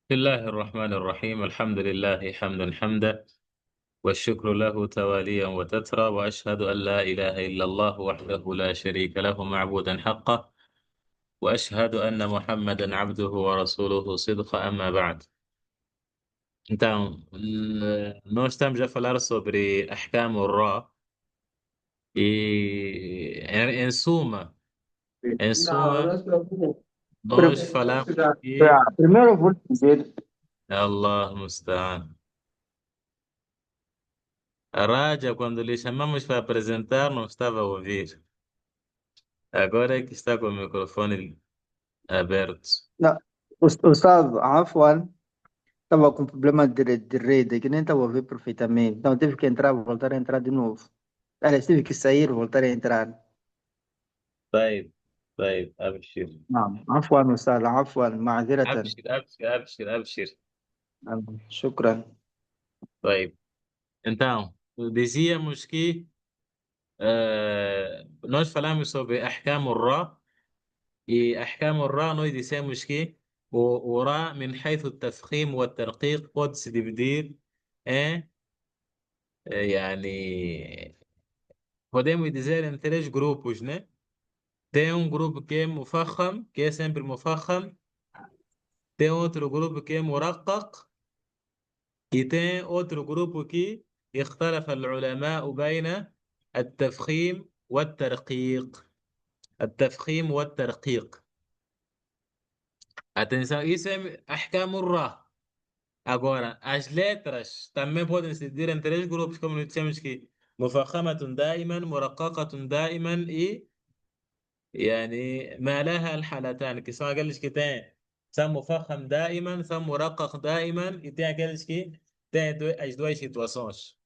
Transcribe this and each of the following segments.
بسم الله الرحمن الرحيم. الحمد لله حمدا حمدا، والشكر له تواليا وتترى، وأشهد أن لا إله إلا الله وحده لا شريك له معبودا حقه، وأشهد أن محمدا عبده ورسوله صدقا. أما بعد. Então, nós estamos a falar sobre Ahkam al-Ra e, em Não, suma, não se preocupe. nós falamos que Primeiro eu vou dizer, Allah Musta'an. A Raja, quando lhe chamamos para apresentar, não estava a ouvir. Agora é que está com o microfone aberto. não, o Gustavo, Afwan, estava com problema de rede, que nem estava a ouvir perfeitamente. Então tive que entrar, voltar a entrar de novo. Aliás, tive que sair, voltar a entrar. طيب طيب أبشر. نعم عفوا أستاذ، عفوا معذرة. أبشر أبشر أبشر أبشر. شكرا. طيب. Então, dizíamos que nós falamos sobre Ahkam al-Ra, e Ahkam al-Ra nós dissemos que o Ra, من حيث التفخيم والترقيق, pode se dividir em, يعني, podemos dizer em três grupos, né? Tem um grupo que é Mufakham, que é sempre Mufakham. Tem outro grupo que é Muraqqaq. E tem outro grupo que اختلف العلماء بين التفخيم والترقيق. التفخيم والترقيق. Atenção, isso é Ahkam al-Ra. Agora, as letras também podem se dividir em três grupos, como nós dissemos que مفخمة دائما, مرققة دائما, e يعني ما لها الحالتان que são aqueles que têm, são mufaham daiman, são muraqqaq daiman, e tem aqueles que têm as duas situações.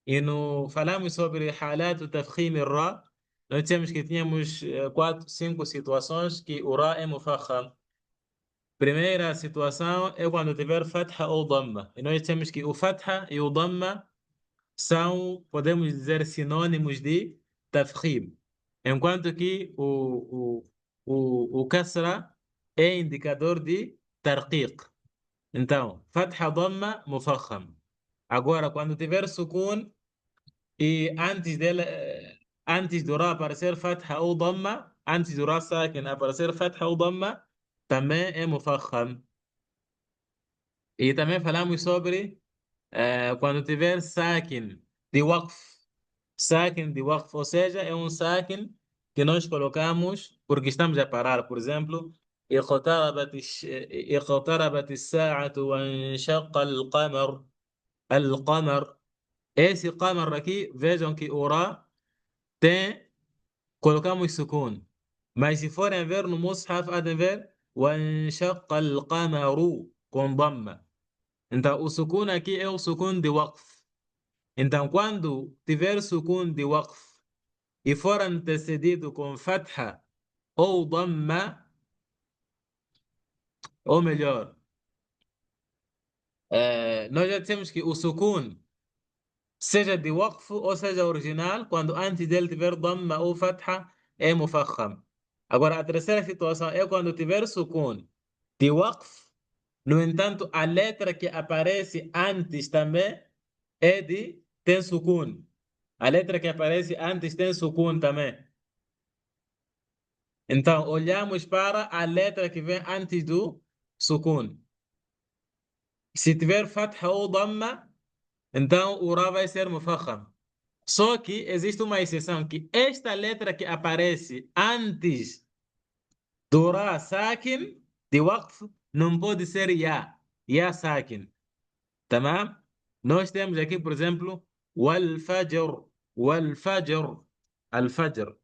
E no falamos sobre halat o tafkhim ra, nós dissemos que tínhamos quatro, cinco situações que o ra é mufaham. Primeira situação é quando tiver fatha ou dhamma. E nós dissemos que o fatha e o dhamma são, podemos dizer, sinônimos de tafkhim, enquanto que o kasra é indicador de tarqiq. Então, fatha, dhamma, mufakham. Agora, quando tiver sukun e antes dele, antes do ra aparecer fatha ou dhamma, antes do ra sakin aparecer fatha ou dhamma, também é mufakham. E também falamos sobre quando tiver sakin de waqf. Sakin de waqf, ou seja, é um sakin que nós colocamos porque estamos a parar. Por exemplo, اقتربت الساعة وانشق القمر. القمر. Esse qamar aqui, vejam que o ra tem, colocamos sukun. Mas se forem ver no Mus'haf, há de ver وانشق القمر com dhamma. Então, o sukun aqui é o sukun de waqf. Então, quando tiver sukun de waqf e for antecedido com fatha ou dhamma, ou melhor, nós já dissemos que o sukun, seja de waqf ou seja original, quando antes dele tiver dhamma ou fatha, é mufakham. Agora, a terceira situação é quando tiver sukun de waqf, no entanto, a letra que aparece antes também é de tem sukun. A letra que aparece antes tem sukun também. Então, olhamos para a letra que vem antes do sukun. Se tiver fatha ou dhamma, então o ra vai ser mufakham. Só que existe uma exceção, que esta letra que aparece antes do ra sakin, de waqf, não pode ser ya. Ya sakin. Tamam? Nós temos aqui, por exemplo, wal fajr. Wal fajr. Al fajr.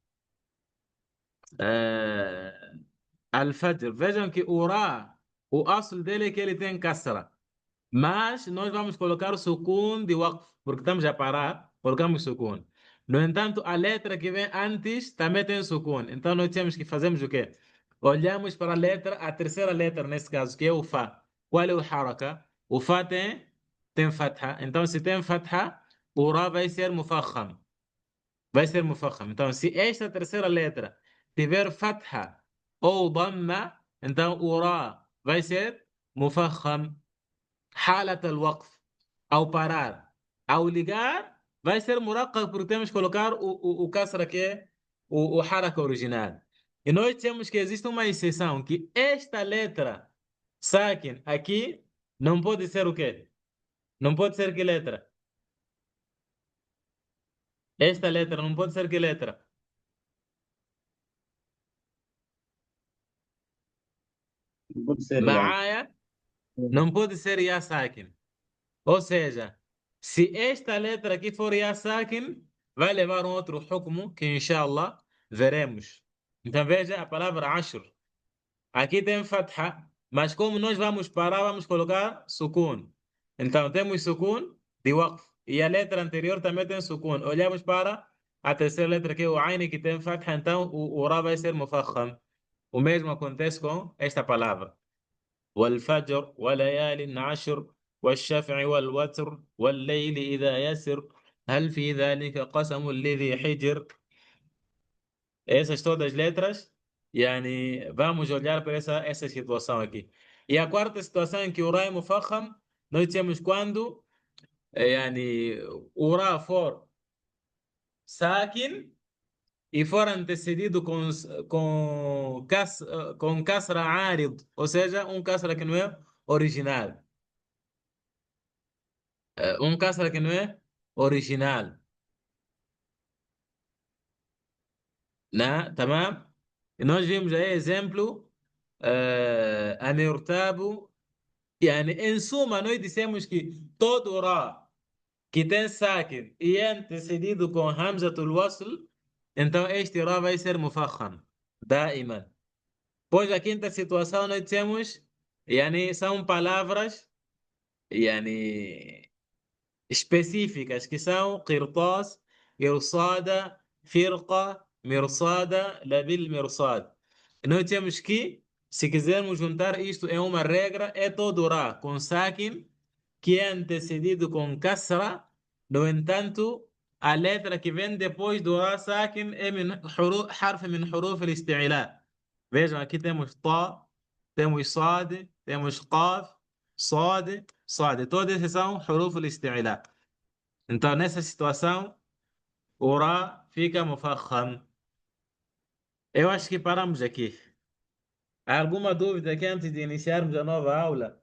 Al-Fajr. Vejam que o Ra, o aslo dele é que ele tem kasra. Mas nós vamos colocar o sukun de waqf, porque estamos a parar, colocamos sukun. No entanto, a letra que vem antes também tem sukun. Então nós temos que fazermos o quê? Olhamos para a letra, a terceira letra nesse caso, que é o Fa. Qual é o haraka? O Fa tem fatha. Então se tem fatha, o Ra vai ser mufakham. Vai ser mufakham. Então se esta terceira letra tiver fatha ou dhamma, então o ra vai ser مفخم. حالة الوقف أو parar أو ligar vai ser مرقق porque temos que colocar o caçra que é o حركة original. E nós temos que existe uma exceção que esta letra saquem aqui não pode ser o quê? Não pode ser que letra? Esta letra não pode ser que letra? Pode ser já. معايا não pode ser ya saquem. Ou seja, se esta letra aqui for ya saquem, vai levar um outro hukumu que inshallah veremos. Então veja a palavra ashur. Aqui tem fatha, mas como nós vamos parar, vamos colocar sukun. Então temos sukun de waqf. E a letra anterior também tem sukun. Olhamos para a terceira letra que é o ain que tem fatha, então o ra vai ser mufakham. O mesmo acontece com esta palavra. والفجر وليال عشر والشفع والوتر والليل إذا يسر هل في ذلك قسم لذي حجر. Essas todas as letras, yani, vamos olhar para essa situação aqui. E a quarta situação em que o Ra é mufakham, nós temos quando yani, o Ra for sakin e for antecedido com kasra arid, ou seja, um kasra que não é original. Um kasra que não é original. Né? Tamam? E nós vimos aí exemplo, anirtabu. Yani, em suma, nós dissemos que todo Ra que tem sakin e é antecedido com Hamzatul Wasl, então este Ra vai ser mufakham, daiman. Pois a quinta situação nós temos, yani, são palavras yani, específicas, que são qirtas, irsada, firqa, mirsada, labil mirsad. Nós temos que, se quisermos juntar isto em uma regra, é todo Ra com sakin que é antecedido com kasra. No entanto, a letra que vem depois do Ra sakin é harf min huruf al-isti'la. Vejam, aqui temos ta, temos sad, temos qaf, sad, sad. Todos esses são huruf al-isti'la. Então, nessa situação, o Ra fica mufakham. Eu acho que paramos aqui. Há alguma dúvida aqui antes de iniciarmos a nova aula?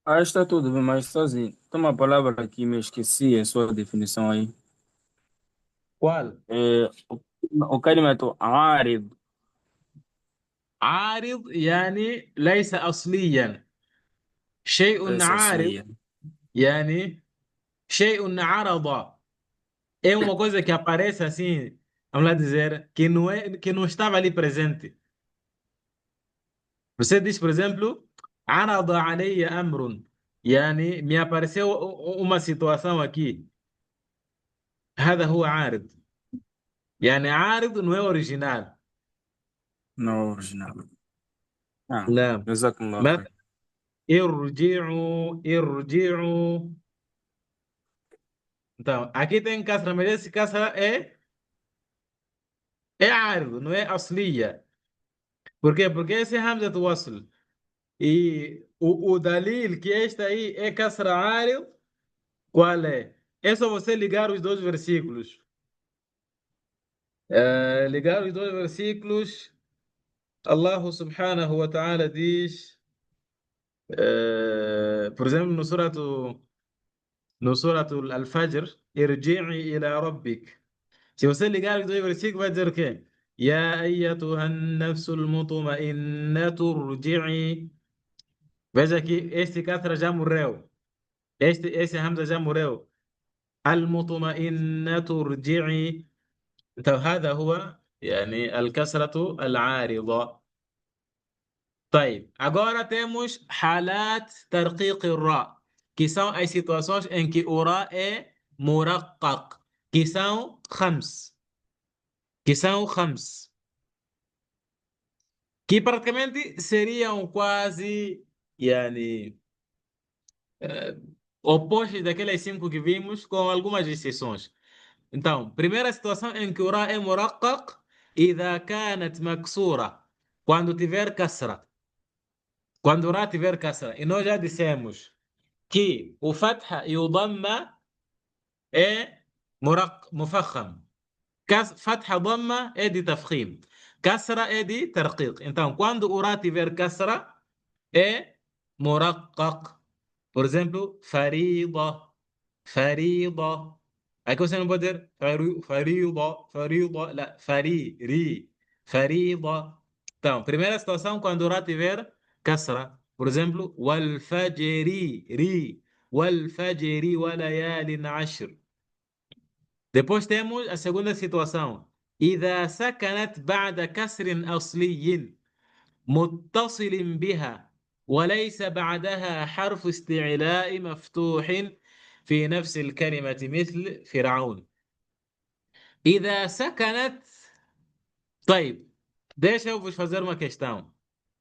Ah, está tudo bem, mas sozinho. Tem uma palavra aqui, me esqueci a sua definição aí. Qual? É, o كلمة عارض. عارض يعني ليس أصليا. شيء ليس عارض أصليا. يعني شيء عرض. É uma coisa que aparece assim, vamos lá dizer, que não estava ali presente. Você diz, por exemplo, عرض علي أمر. يعني me apareceu uma situação aqui. هذا هو عارض. يعني عارض não é original. No original. Ah, لا. جزاكم الله مثلا خير. ارجعوا. Então, aqui tem kasra, mas esse kasra é árido, não é asliya. Por quê? Porque esse é Hamza do Wasl. E o dalil que este aí é kasra árido, qual é? É só você ligar os dois versículos. Ligar os dois versículos, Allah subhanahu wa ta'ala diz, por exemplo, no suratu Al-Fajr, irji'i ila rabbik. Se você ligar os dois versículos, vai dizer o quê? Ya ayyatuhan nafsul mutma'innatu rji'i. Veja que este Catra já morreu. Esse Hamza já morreu. Al-mutma'innatu rji'i. Então, هذا هو يعني الكسرة العارضة. طيب, agora temos حالات ترقيق الراء, que são as situações em que o ra é muraqqaq, que são خمس, que praticamente seriam quase yani, eh, opostos daquelas cinco que vimos, com algumas exceções. Então, primeira situação em que o Ra é muraqqaq إذا كانت مكسورة quando tiver كسرة quando را tiver كسرة e nós já dissemos que o fatha e o dhamma é مفخم فتحة ضمة é de تفخيم كسرة é de ترقيق então quando o را tiver كسرة é مرقق por exemplo فريضة فريضة aqui você não pode dizer فريضة فريضة لا فري فريضة então primeira situação quando o را tiver كسرة por exemplo والفجر والفجر وليال عشر. Depois temos a segunda situação. إذا سكنت بعد كسر أصلي متصل بها وليس بعدها حرف استعلاء مفتوح في نفس الكلمة مثل فرعون. إذا سكنت طيب deixa eu vos fazer uma questão.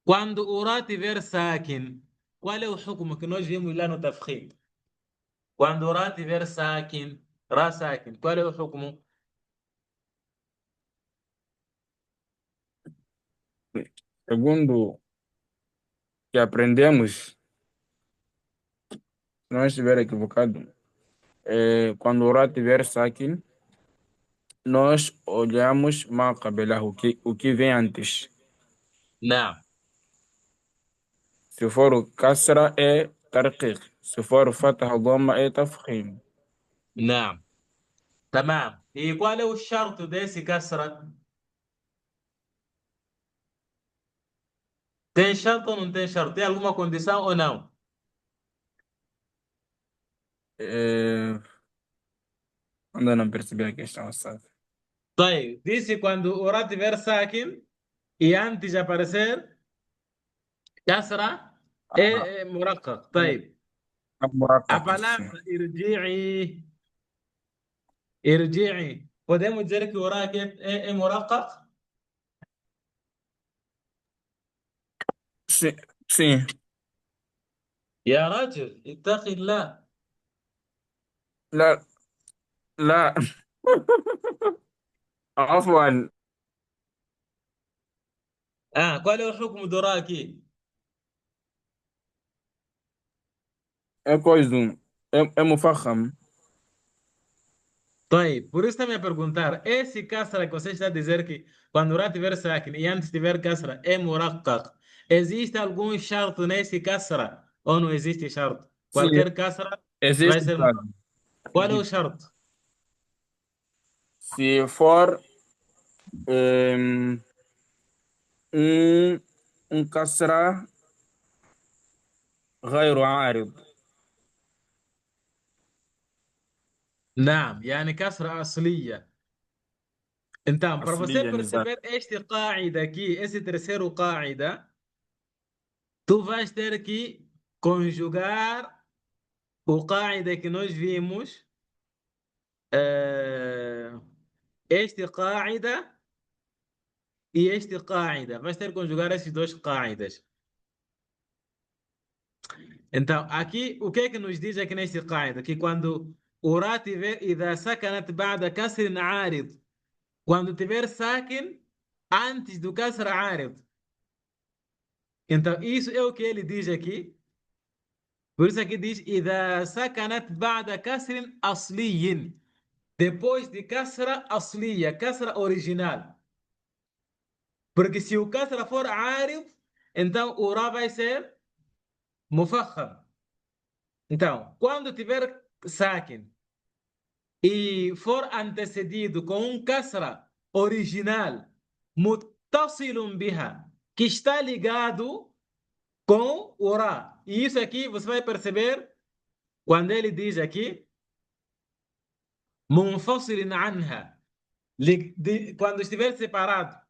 Quando o ra tiver sakin, qual é o hukumu que nós vimos lá no tafkhim? Quando o ra tiver sakin, ra sakin, qual é o hukumu? Segundo que aprendemos, se não estiver equivocado, quando o Ra tiver sakin, nós olhamos ma qabela, o que vem antes. Não. Se for o Kasra é Tarqiq. Se for o Fatah Dhamma é Tafkhim. Não. تمام. E qual é o charto desse kasra? Tem charto ou não tem charto? Tem alguma condição ou não? Ainda não percebi a questão, sabe? طيب. Disse quando o ra tiver sakin e antes de aparecer kasra é murakkak. طيب. A Murakkak, sim. palavra irji'i, irji'i. Podemos dizer que o ra aqui é murakkak? Sim, sim. يا رجل اتق الله. لا لا عفوا. qual é o حكم do ra aqui? É coisa. É Mufakham. طيب, por isso também a perguntar, esse kasra que você está a dizer que quando ra tiver sakin e antes tiver kasra é murakkak, existe algum sharto nesse kasra ou não existe sharto? Sim, Qualquer kasra vai existe, ser sabe? murakkak. Qual é o sharto? Se for um, um Kasra غير عارض. نعم, يعني kasra asliya. Então, para você أصليا نزال. perceber este qaida aqui, esse terceiro qaida, tu vais ter que conjugar o qaida que nós vimos, este qaida e este qaida. Vais ter que conjugar esses dois qaidas. Então, aqui, o que é que nos diz aqui neste qaida? Que quando o ra tiver إذا سكنت بعد كسر عارض, quando tiver sakin antes do kasr عارض. Então, isso é o que ele diz aqui. Por isso aqui diz إذا سكنت بعد كسر أصلي. Depois de kasra asliya, kasra original. Porque se o kasra for عارض, então o ra vai ser mufakham. Então, quando tiver sakin e for antecedido com um kasra original, muttasilun biha, que está ligado com o ra. E isso aqui você vai perceber quando ele diz aqui, munfasilin anha, quando estiver separado.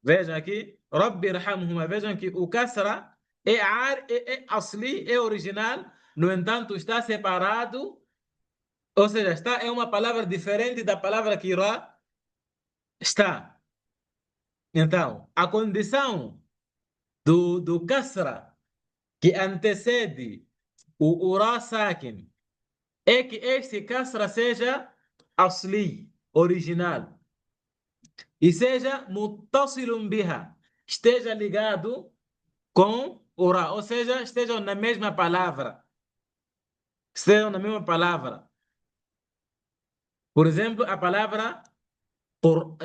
Vejam aqui, Rabbi irhamhuma, vejam que o kasra é asli, é original, no entanto está separado. Ou seja, é uma palavra diferente da palavra que irá está. Então, a condição do kasra que antecede o ura sakin é que este kasra seja asli, original. e seja muttasilun biha, esteja ligado com o ra, ou seja, estejam na mesma palavra. Estejam na mesma palavra. Por exemplo, a palavra por,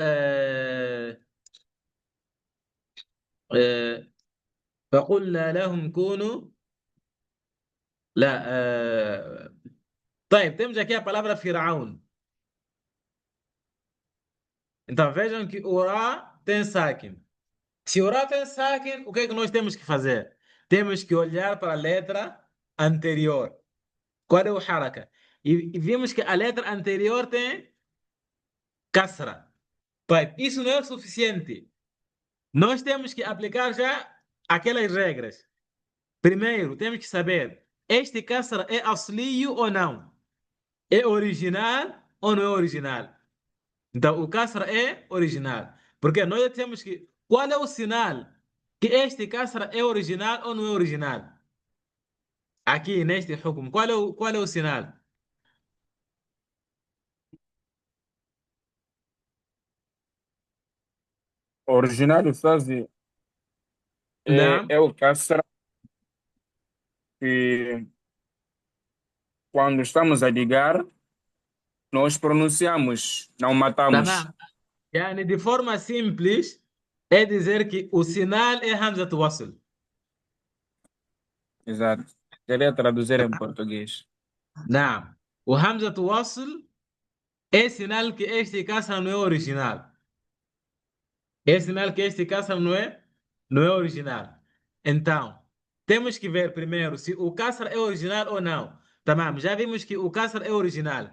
فقلنا لهم كونوا لا طيب, temos aqui a palavra Firaun. Então vejam que o Ra tem sakin. Se o Ra tem sakin, o que é que nós temos que fazer? Temos que olhar para a letra anterior. Qual é o haraka? E vimos que a letra anterior tem kasra. طيب, isso não é suficiente. Nós temos que aplicar já aquelas regras. Primeiro, temos que saber, este kasra é asliyo ou não? É original ou não é original? Então, o kasra é original. Porque nós temos que... Qual é o sinal que este kasra é original ou não é original? Aqui, neste hukum, qual é o sinal? O original, Ustazi, Não? é o Kasra que, quando estamos a ligar, nós pronunciamos, não matamos. Tamam. Yani, de forma simples, é dizer que o sinal é Hamzat Wasl. Exato. Queria traduzir em português. Não. O Hamzat Wasl é sinal que este kasra não é original. É sinal que este kasra não é original. Então, temos que ver primeiro se o kasra é original ou não. Tamam, já vimos que o kasra é original.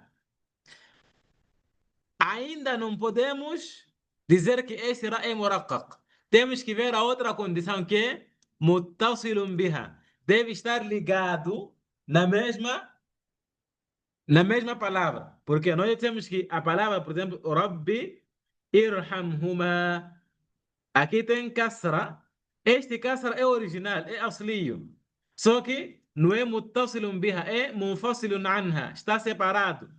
Ainda não podemos dizer que esse ra é muraqqaq. Temos que ver a outra condição que é muttasilun biha. Deve estar ligado na mesma palavra. Porque nós temos que a palavra, por exemplo, Rabbi irhamhuma. Aqui tem kasra. Este kasra é original, é asliyo. Só que não é muttasilun biha, é munfasilun anha. Está separado.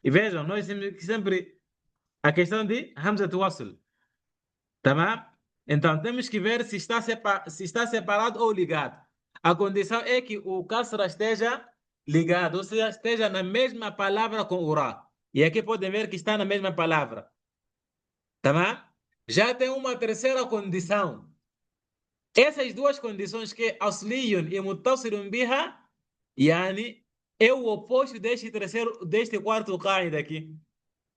E vejam, nós sempre a questão de Hamza Wasl. Tá? Então temos que ver se está separado ou ligado. A condição é que o kasra esteja ligado, ou seja, esteja na mesma palavra com o ra. E aqui podem ver que está na mesma palavra. Tá? Já tem uma terceira condição. Essas duas condições que é asliyun e muttasilun biha, yani, é o oposto deste quarto qaida aqui,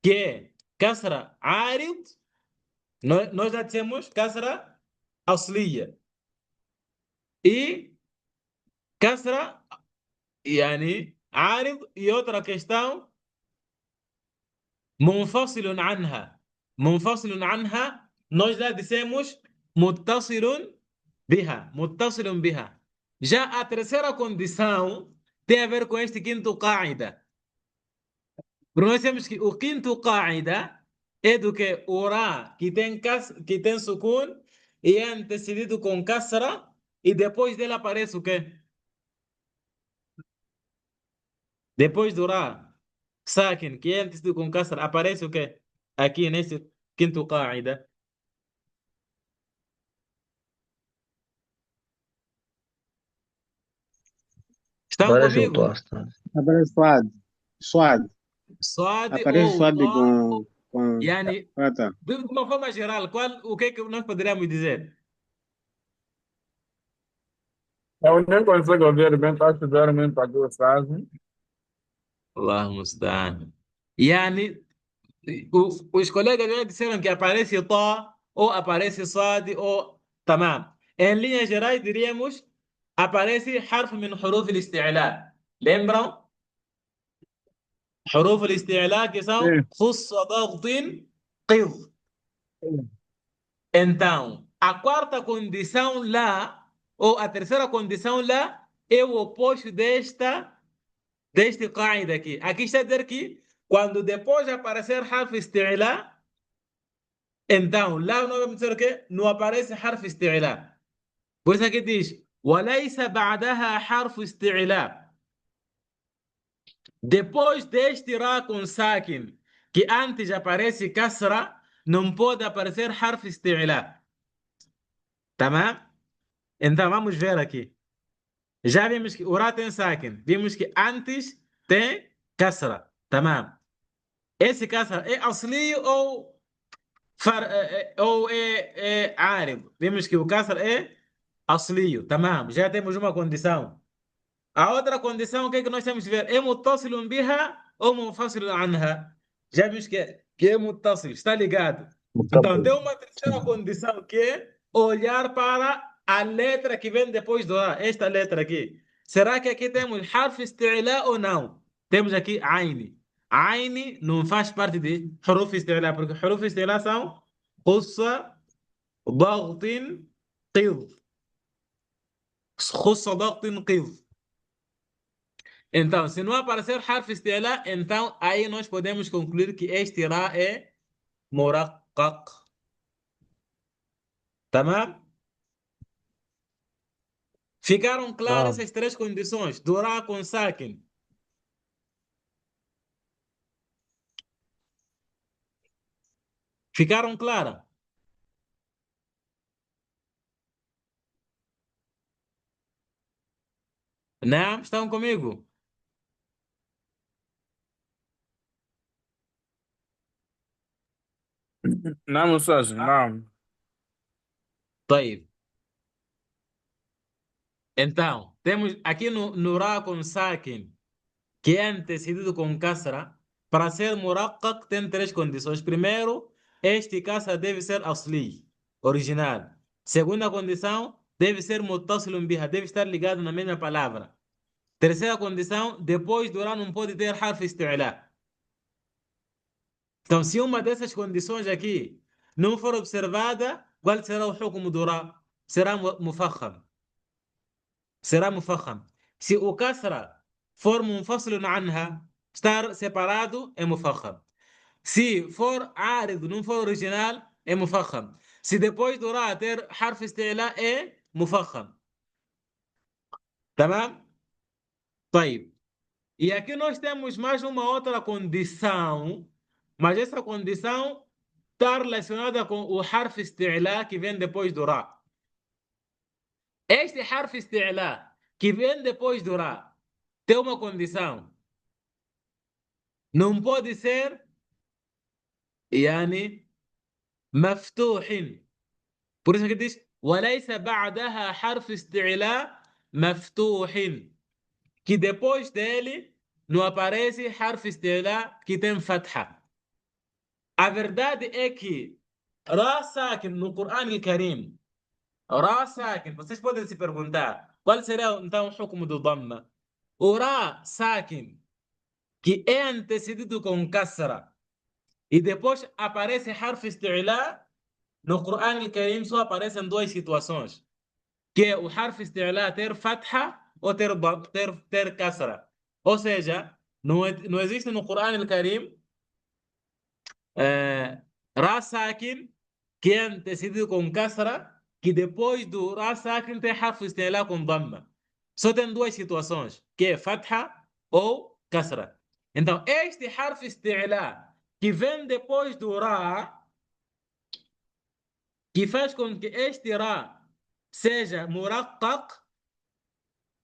que é kasra arid. Nós já temos kasra asliya e kasra, yani, arid, e outra questão, munfasilun anha. Munfasilun anha, nós já dissemos muttasilun biha. Muttasilun biha. Já a terceira condição tem a ver com este quinto qaida. Porque nós temos que o quinto qaida é do que o ra que tem sukun e é antecedido com kasra e depois dele aparece o quê? Depois do ra sakin que é antecedido com kasra aparece o quê? Aqui nesse quinto qaida. Estão Parece o comigo? tosta. Aparece suado. Suado. Suade Aparece ou suado to, com... yani, Ah, tá. de uma forma geral, o que é que nós poderíamos dizer? Eu nem consigo ouvir bem, está a estudar muito para que Ustazi. Allah musta'an. Yani, os colegas já disseram que aparece to, ou aparece suade, ou tamam. Em linhas gerais, diríamos, aparece harf min huruf al-isti'la. Lembram? Huruf al-isti'la que são Sim. khussa dagtin qid. Então, a quarta condição lá, ou a terceira condição lá, é o oposto deste qaida aqui. Aqui está a dizer que quando depois aparecer harf isti'la, então lá não vamos dizer o quê? Não aparece harf isti'la. Por isso aqui diz وَلَيْسَ بَعْدَهَا حَرْفُ اسْتِعْلَاء. Depois deste ra com sakin, que antes aparece kasra, não pode aparecer حرف استعلاء. تمام؟ Então vamos ver aqui. Já vimos que o Ra tem sakin. Vimos que antes tem kasra. تمام. Esse kasra é auxílio ou, ou é árido? Vimos que o kasra é auxílio. تمام. Já temos uma condição. A outra condição, o que é que nós temos que ver? É muttasilun biha ou munfasilun anha? Já vimos que é muttasil, está ligado. Então, tem uma terceira condição que é olhar para a letra que vem depois do A, esta letra aqui. Será que aqui temos harf isti'la ou não? Temos aqui aini. Aini não faz parte de huruf isti'la, porque huruf isti'la são khussa, ضغط, qid. Khussa, ضغط, qid. Então, se não aparecer harf isti'la, então aí nós podemos concluir que este Ra é muraqqaq. Tamam? Ficaram claras نعم. essas três condições do Ra com sakin? Ficaram claras? Não? Estão comigo? نعم أستاذ نعم. طيب. Então, temos aqui no Ra com sakin, que é antecedido com kasra, para ser muraqqaq tem três condições. Primeiro, este kasra deve ser asli, original. Segunda condição, deve ser muttasilun biha, deve estar ligado na mesma palavra. Terceira condição, depois do Ra não pode ter harf isti'la. Então, se uma dessas condições aqui não for observada, qual será o hukumu do Ra? Será mufakham. Será mufakham. Se o kasra for munfasilun anha, estar separado, é mufakham. Se for árido, não for original, é mufakham. Se depois do Ra ter harf isti'la, é mufakham. Tamam? طيب. E aqui nós temos mais uma outra condição, mas essa condição está relacionada com o harf isti'la que vem depois do Ra. Este harf isti'la que vem depois do Ra tem uma condição. Não pode ser يعني مفتوح. Por isso que diz وليس بعدها حرف استعلاء مفتوح. Que depois dele não aparece harf isti'la que tem fatha. A verdade é que Ra sakin no Corão Al-Karim, Ra sakin, vocês podem se perguntar qual será então o hukumu do Dhamma? O Ra sakin, que é antecedido com kasra, e depois aparece harf isti'la, no Corão Al-Karim só aparecem duas situações, que é o harf isti'la ter fatha ou ter kasra. Ou seja, não existe no Corão Al-Karim Ra sakin que é antecedido com kasra, que depois do Ra sakin tem harf isti'la com dhamma. Só tem duas situações, que é fatha ou kasra. Então, este harf isti'la que vem depois do Ra, que faz com que este Ra seja muraqqaq,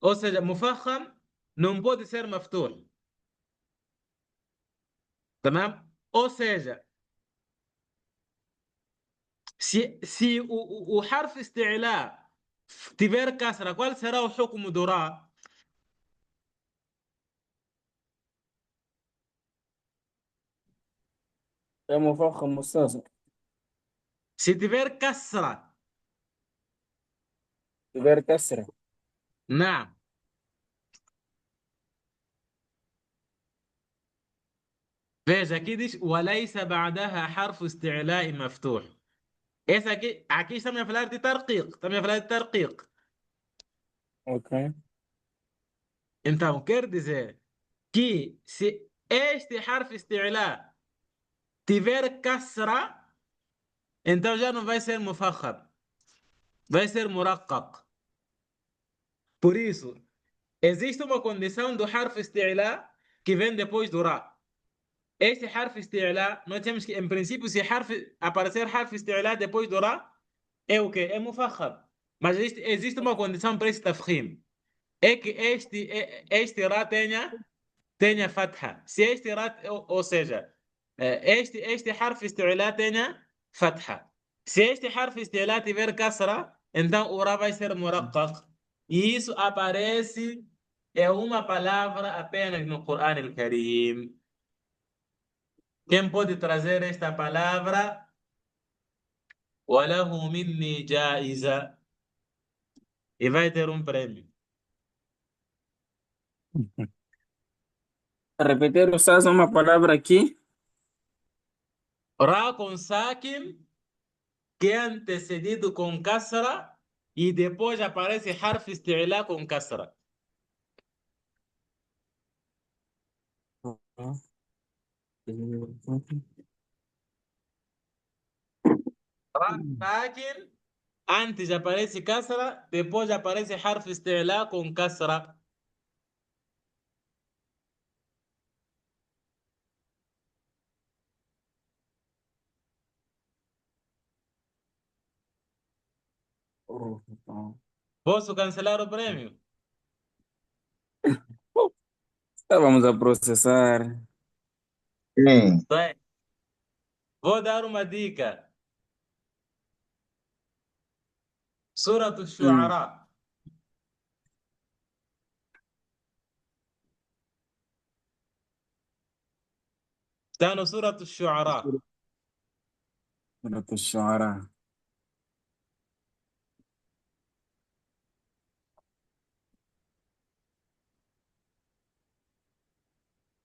ou seja, mufakham, não pode ser maftuh. Tamam? Ou seja, se o harf isti'la tiver kasra, qual será o hukumu do Ra? يا مفخم أستاذ. Se tiver kasra, غير كسرة. نعم. Veja, aqui diz وليس بعدها حرف استعلاء مفتوح. Esse aqui estamos a falar de tarqiq. Estamos a falar de tarqiq. أوكي. Então, quer dizer que se este harf isti'la tiver kasra, então já não vai ser mufakham, vai ser muraqqaq. Por isso, existe uma condição do harf isti'la que vem depois do Ra. Este حرف استعلاء, nós temos que, em princípio, se aparecer حرف استعلاء depois do Ra, é o quê? É مفخم. Mas existe uma condição para esse tafkhim. É que este Ra tenha fatha. Se este Ra, ou seja, este حرف استعلاء tenha fatha. Se este حرف استعلاء tiver kasra, então o Ra vai ser muraqqaq. E isso aparece em uma palavra apenas no Corão Al-Karim. Quem pode trazer esta palavra? وله مني جائزة. E vai ter um prêmio. Repetir, Ustaz, uma palavra aqui. Ra com sakin, que é antecedido com kasra, e depois aparece harf isti'la com kasra. Ra sakin, antes aparece kasra, depois aparece harf isti'la com kasra. Posso cancelar o prêmio? Estávamos a processar. Sim. Bem, vou dar uma dica. Surat Hum. al-Shu'ara. Está no Surat al-Shu'ara. Surat al-Shu'ara.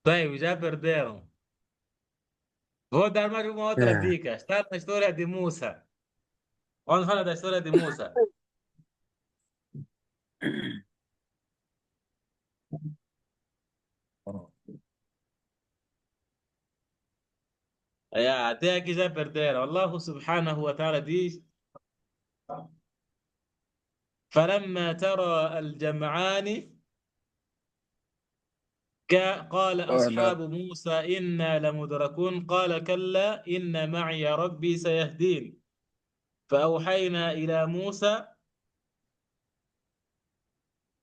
Bem, já perderam. Vou dar mais uma outra É. dica. Está na história de Musa. Vamos falar da história de Musa. Até aqui já perderam. Allah subhanahu wa ta'ala diz: فلما ترى الجمعان قال Olha, أصحاب موسى إنا لمدركون قال كلا إن معي ربي سيهدين فأوحينا إلى موسى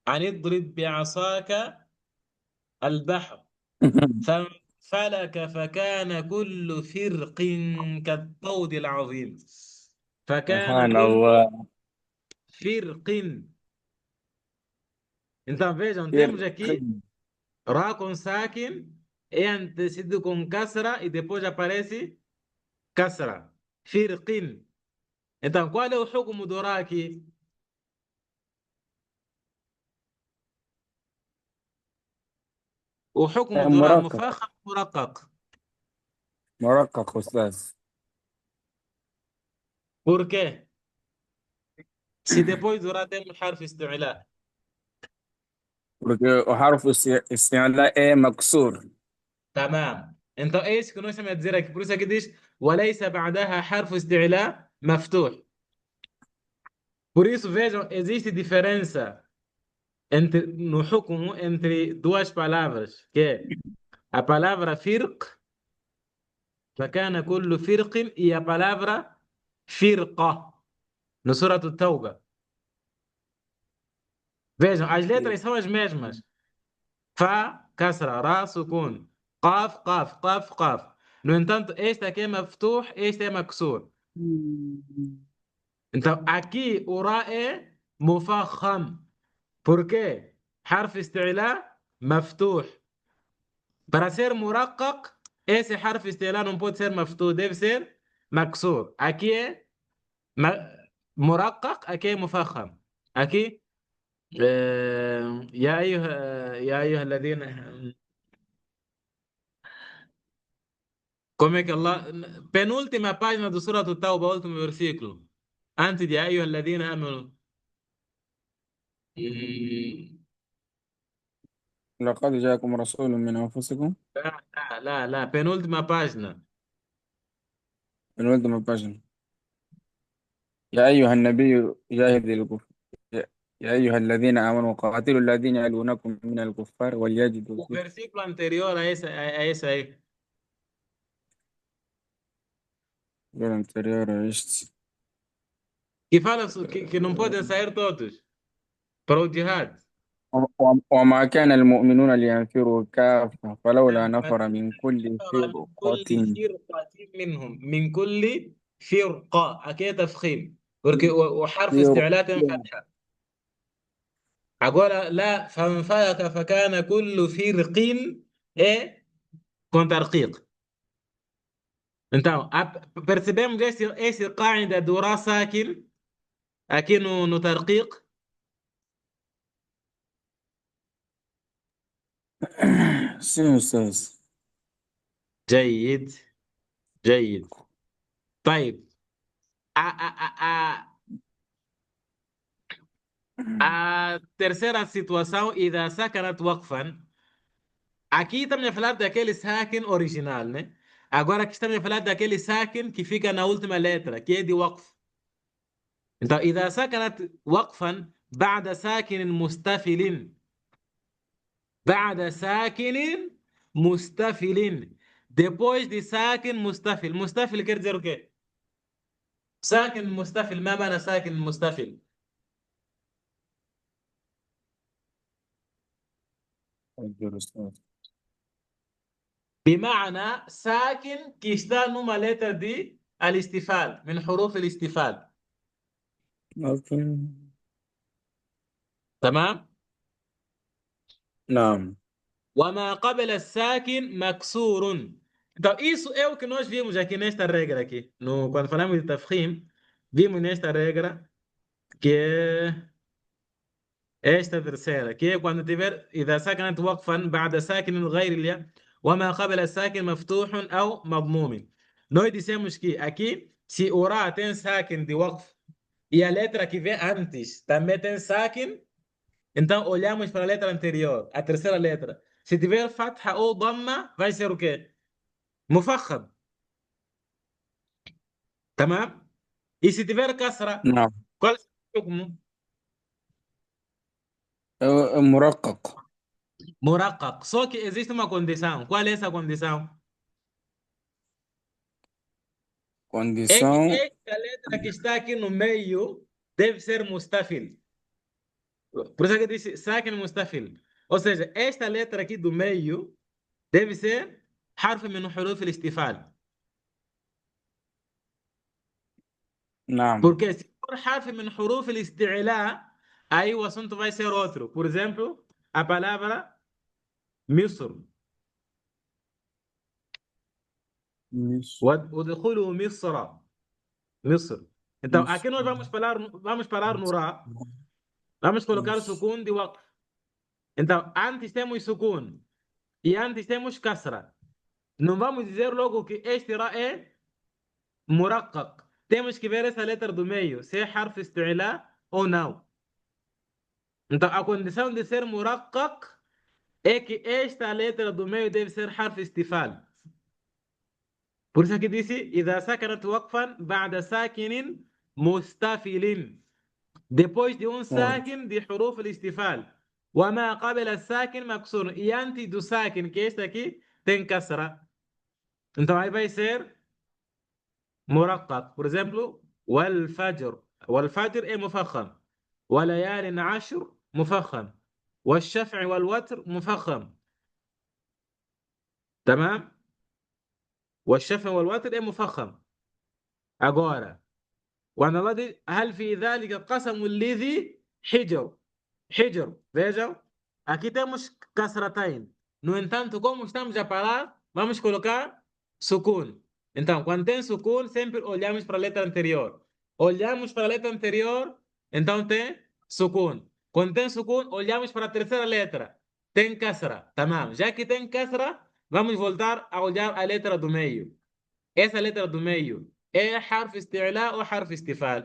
أن اضرب بعصاك البحر فانفلك فكان كل فرق كالطود العظيم. فكان كل subhanallah. فرق. Então vejam, temos aqui Firqin. Ra com sakin, é antecedido com kasra e depois aparece kasra. Firqin. Então qual é o hukumu do Ra aqui? O hukumu É do Ra, murakkak. mufakham muraqqaq. Murakkak, Ustaz. Por quê? Se depois do Ra temos harf isti'la. Porque o harfu isti'la é maksur. تمام. Então é isso que nós estamos a dizer aqui. Por isso aqui diz وليس بعدها حرف استعلاء مفتوح. Por isso vejam, existe diferença no hukumu entre duas palavras, que é a palavra firq, فكان كل فرق, e a palavra firqa, no Surah At-Tawbah. Vejam, as letras são as mesmas. Fa, kasra, ra, sukun. Qaf, qaf, qaf, qaf. No entanto, este aqui é maftuh, este é maksur. Então, aqui o ra é mufakham. Por quê? Harf isti'la maftuh. Para ser muraqqaq, esse harf isti'la não pode ser maftuh, deve ser maksur. Aqui é muraqqaq, aqui é mufakham. Aqui, يا أيها الذين. Como é que Allah. Penúltima página do Surah At-Tawbah, último versículo. Antes de يا أيها الذين آمنوا. Hum, لقد جاءكم رسول من أنفسكم. لا, penúltima página. الولد مباشر. يا أيها النبي جاهد الكفر. يا أيها الذين آمنوا قاتلوا الذين يلونكم من الكفار وليجدوا O فيكم. versículo anterior a esse aí. del anterior a este. Que fala que não podem sair todos para o jihad. وما كان المؤمنون لينفروا كافة فلولا نفر من كل من فرقة. كل فرقة منهم من كل فرقة أكيد تفخيم وحرف استعلاء فرقة. فتحة. أقول لا فانفلق فكان كل فرق إيه com ترقيق. Então, percebemos esse قاعدة دورا ساكن aqui no ترقيق. sim, أستاذ. جيد جيد. طيب a, a, a, a terceira situação إذا سكنت وقفا. Aqui estamos a falar daquele sakin original, né? Agora aqui estamos a falar daquele sakin que fica na última letra, que é de waqf. Então, إذا سكنت وقفا بعد ساكن مستفل بعد ساكن مستفل depois de sakin mustafil. Mustafil quer dizer o quê? Sakin mustafil, ما معنى ساكن مستفل؟ أقدر أستاذ. بمعنى ساكن que está numa letra de الاستفال من حروف الاستفال. أوكي. تمام؟ نعم. وما قبل الساكن مكسور. Então, isso é o que nós vimos aqui nesta regra aqui. No, quando falamos de tafkhim, vimos nesta regra que é esta terceira, que é quando tiver إذا سكنت وقفا بعد ساكن غير الياء وما قبل الساكن مفتوح أو مضموم. Nós dissemos que aqui, se o ra tem sakin de waqf e a letra que vem antes também tem sakin, então olhamos para a letra anterior, a terceira letra. Se tiver fatha ou dhamma, vai ser o quê? Mufakham. Tamam? E se tiver kasra, نعم. qual é o hukmu? مرقق. Muraqqaq. Só que existe uma condição. Qual é essa condição? É que Condição. esta letra que está aqui no meio deve ser mustafil. Por isso que eu disse sakin mustafil. Ou seja, esta letra aqui do meio deve ser حرف من حروف الاستفال. نعم. Porque se for حرف من حروف الاستعلاء, aí o assunto vai ser outro. Por exemplo, a palavra مصر. مش. وادخلوا مصر. مصر. Então, مش. aqui nós vamos parar no Ra. Vamos colocar o مش. sukun de waqf. Então, antes temos sukun e antes temos kasra. Não vamos dizer logo que este Ra é muraqqaq. Temos que ver essa letra do meio, se é harf isti'la ou não. Então, a condição de ser muraqqaq é que esta letra do meio deve ser harf istifal. Por isso que disse إذا سكنت وقفا بعد ساكن مستفل. Depois de sakin de حروف الاستفال. وما قبل الساكن مكسور. E antes do sakin, que este aqui, tem kasra. Então aí vai ser muraqqaq. Por exemplo, والفجر. والفجر é مفخم. وليال عشر مفخم. والشفع والوتر مفخم. تمام؟ والشفع والوتر é مفخم. Agora, quando Allah diz هل في ذلك قسم الذي حجر. حجر. Vejam, aqui temos kasratain. No entanto, como estamos a parar, vamos colocar sukun. Então, quando tem sukun, sempre olhamos para a letra anterior. Olhamos para a letra anterior, então tem sukun. Quando tem sukun, olhamos para a terceira letra. Tem kasra. Tamam. Já que tem kasra, vamos voltar a olhar a letra do meio. Essa letra do meio é harf isti'la ou harf istifal?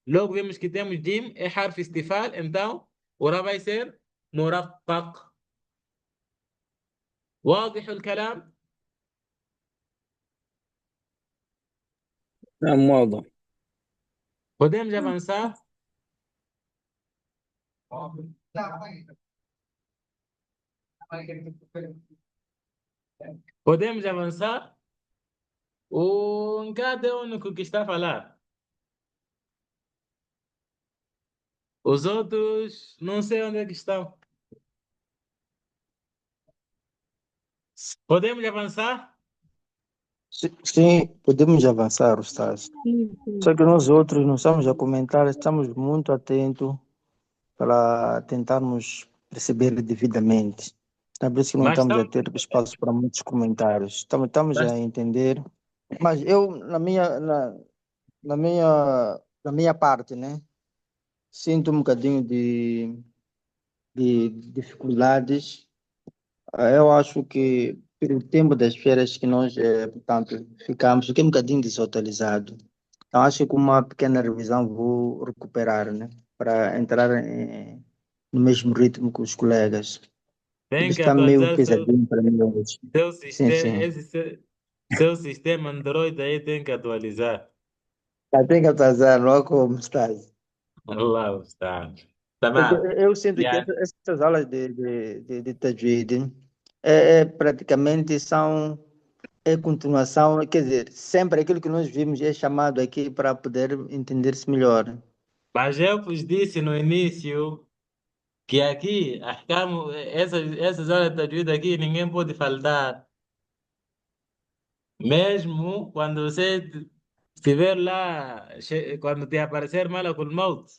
Logo vemos que temos jim, é harf istifal, então o ra vai ser muraqqaq. واضح الكلام؟ نعم واضح. Podemos avançar? Podemos avançar? O Ngado é o único que está a falar. Os outros, não sei onde é que estão. Podemos avançar? Sim, podemos avançar, Ustaz. Só que nós outros não estamos a comentar, estamos muito atentos para tentarmos perceber devidamente. É por isso que não Mas estamos a estamos, ter espaço para muitos comentários. Estamos mas, a entender, mas eu, na minha parte, né, sinto um bocadinho de dificuldades. Eu acho que pelo tempo das férias que nós, portanto, ficamos, fiquei um bocadinho desatualizado. Então, acho que com uma pequena revisão vou recuperar, né? Para entrar no mesmo ritmo que os colegas. Tudo tem que está meio atualizar o seu, pesadinho para mim hoje. seu Sim, sistema. sim. Seu sistema Android aí tem que atualizar. Já tem que atrasar, não é como estás. Allah está. Porque Tamam. eu sinto que Yeah. essas aulas de Tajwid praticamente são continuação, quer dizer, sempre aquilo que nós vimos é chamado aqui para poder entender-se melhor. Mas eu vos disse no início que aqui, essas horas de ajuda aqui, ninguém pode faltar. Mesmo quando você estiver lá, quando te aparecer Malakul Maut,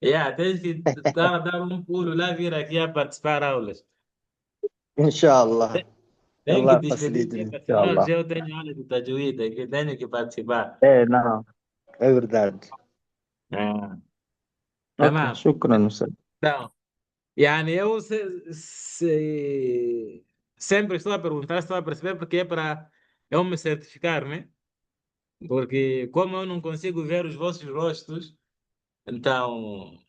yeah, tens que dar um pulo lá, vir aqui a participar de aulas. Inshallah. Tem que Allah despedir facilite, aqui, senão inshallah. eu tenho aula de tajwid aqui, tenho que participar. Não, é verdade. Ah, Ok, tamam. shukran, Ustaz. Então, yani sempre estou a perguntar, estou a perceber porque é para eu me certificar, né? Porque como eu não consigo ver os vossos rostos, então